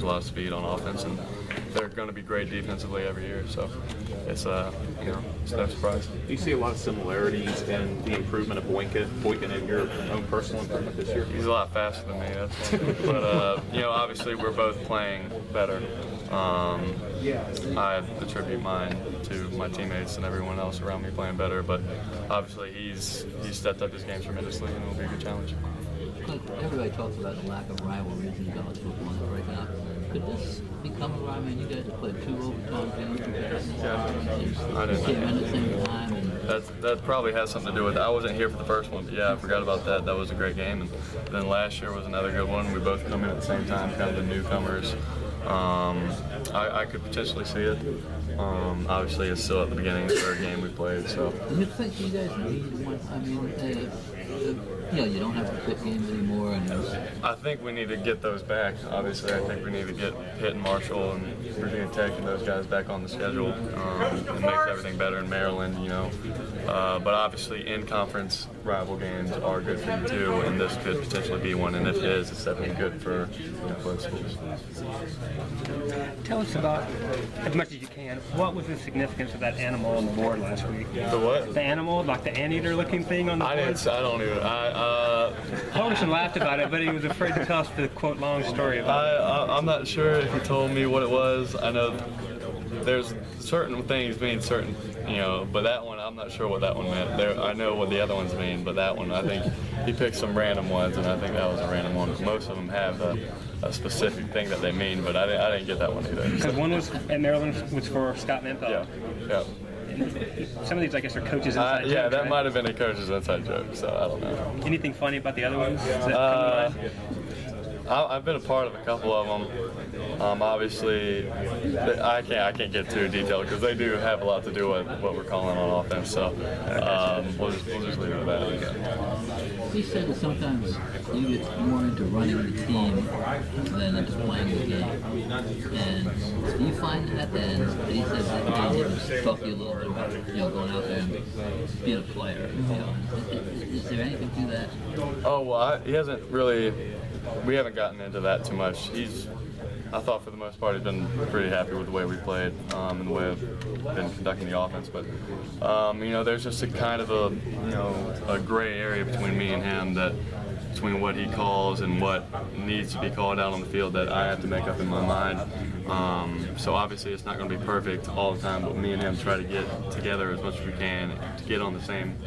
a lot of speed on offense, and they're going to be great defensively every year. So it's it's no surprise. Do you see a lot of similarities in the improvement of Boykin and your own personal improvement this year? He's a lot faster than me, that's one. But obviously we're both playing better. I attribute mine to my teammates and everyone else around me playing better, but obviously he's stepped up his game tremendously, and it'll be a good challenge. Everybody talks about the lack of rivalries in college football right now. Could this become a rivalry? You guys have played 2 overtime games together. I didn't. Came in at the same time. And that probably has something to do with it. I wasn't here for the first one, but yeah, I forgot about that. That was a great game. And then last year was another good one. We both come in at the same time, kind of the newcomers. I could potentially see it. Obviously, it's still at the beginning of the third game we played. So. Do you think you guys need one? I mean, you don't have to pick games anymore. And I think we need to get those back. Obviously, I think we need to get Pitt and Marshall and Virginia Tech and those guys back on the schedule. It makes everything better in Maryland, But obviously, in-conference rival games are good for you too, and this could potentially be one. And if it is, it's definitely good for both schools. Tell us about, as much as you can, what was the significance of that animal on the board last week? The what? The animal, like the anteater-looking thing on the board? I don't even. Holderson laughed about it, but he was afraid to tell us the quote long story about it. I'm not sure if he told me what it was. I know there's certain things mean certain, but that one, I'm not sure what that one meant. I know what the other ones mean, but that one, I think he picked some random ones, and I think that was a random one. Most of them have a specific thing that they mean, but I didn't get that one either. Because one was at Maryland was for Scott Menthel. Yeah. Some of these, I guess, are coaches' inside jokes, that right? might have been a coach's inside joke, so I don't know. Anything funny about the other ones? Does that come to mind? I've been a part of a couple of them. Obviously, I can't get too detailed because they do have a lot to do with what we're calling on offense. So we'll just leave it at that. He said that sometimes you get more into running the team than into playing the game. And do you find that at the end? He said that he talked to you a little bit about going out there and being a player. Is there anything to that? Oh well, he hasn't really. We haven't gotten into that too much. I thought for the most part he's been pretty happy with the way we played and the way I've been conducting the offense. But there's just a kind of a gray area between me and him between what he calls and what needs to be called out on the field that I have to make up in my mind. So obviously it's not going to be perfect all the time, but me and him try to get together as much as we can to get on the same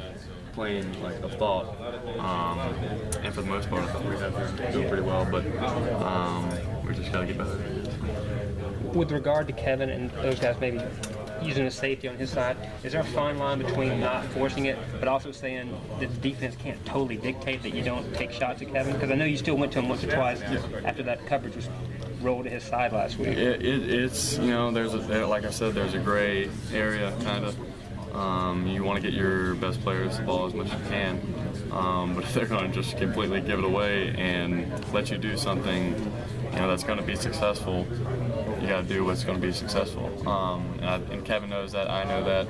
plane of thought, and for the most part I thought we have been doing pretty well, but we just got to get better. With regard to Kevin and those guys maybe using a safety on his side, is there a fine line between not forcing it but also saying that the defense can't totally dictate that you don't take shots at Kevin? Because I know you still went to him once or twice after that coverage was rolled to his side last week. It's like I said, there's a gray area kind of. You want to get your best players the ball as much as you can, but if they're going to just completely give it away and let you do something, that's going to be successful, you got to do what's going to be successful. And Kevin knows that. I know that.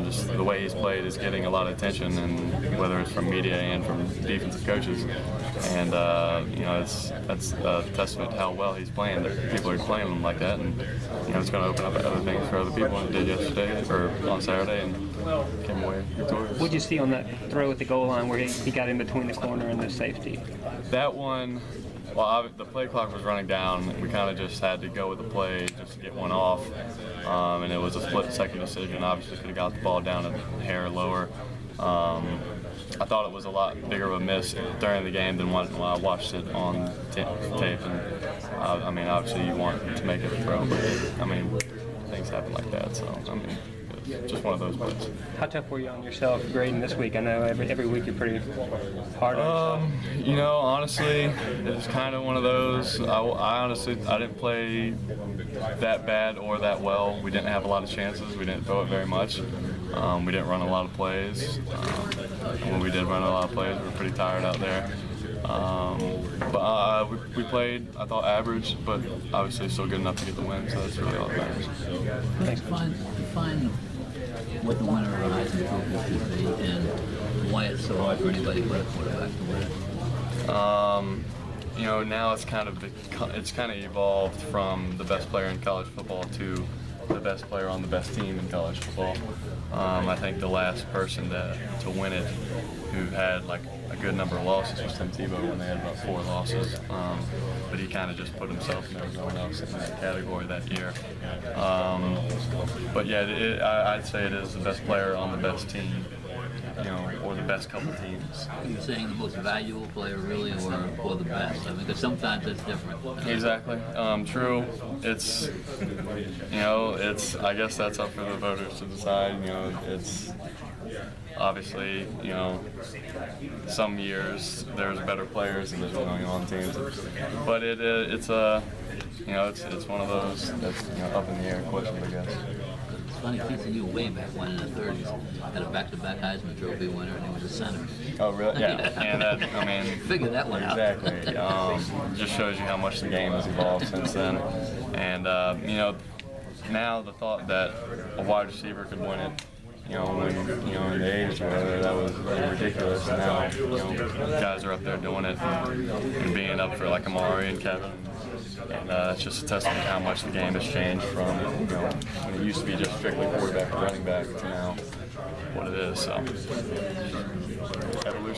Just the way he's played is getting a lot of attention, and whether it's from media and from defensive coaches, and that's a testament to how well he's playing. That people are playing him like that, and it's going to open up other things for other people. And it did yesterday or on Saturday, and came away victorious. What did you see on that throw at the goal line where he got in between the corner and the safety? That one. Well, the play clock was running down. We kind of just had to go with the play just to get one off, and it was a split-second decision. Obviously, could have got the ball down a hair lower. I thought it was a lot bigger of a miss during the game than when I watched it on tape. And obviously, you want to make it a throw, but things happen like that. So it's just one of those plays. How tough were you on yourself grading this week? I know every week you're pretty hard on yourself. Honestly, it's kind of one of those. I didn't play that bad or that well. We didn't have a lot of chances. We didn't throw it very much. We didn't run a lot of plays. When we did run a lot of plays, we were pretty tired out there. But we played, I thought, average, but obviously still good enough to get the win, so that's really all that matters. Define what the winner of the Heisman Trophy should be and why it's so hard for anybody but a quarterback to win. now it's kind of evolved from the best player in college football to the best player on the best team in college football. I think the last person to win it, who had like a good number of losses, was Tim Tebow when they had about 4 losses. But he kind of just put himself and everyone else in that category that year. But yeah, I'd say it is the best player on the best team, or the best couple teams. Are you saying the most valuable player, really, or the best? I mean, because sometimes it's different. Exactly. True. It's, I guess that's up for the voters to decide. It's obviously, some years there's better players and there's going on teams, but it's one of those that's up in the air question, I guess. It's funny, TCU way back when in the 30s had a back-to-back Heisman Trophy winner, and he was a center. Oh, really? Yeah. And that, Figure that one exactly. out. Just shows you how much the game has evolved since then. And now the thought that a wide receiver could win it, when in the 80s or whatever, that was ridiculous. Now, guys are up there doing it and being up for like Amari and Kevin. And it's just a testament to how much the game has changed from, when it used to be just strictly quarterback and running back to now what it is. So, evolution.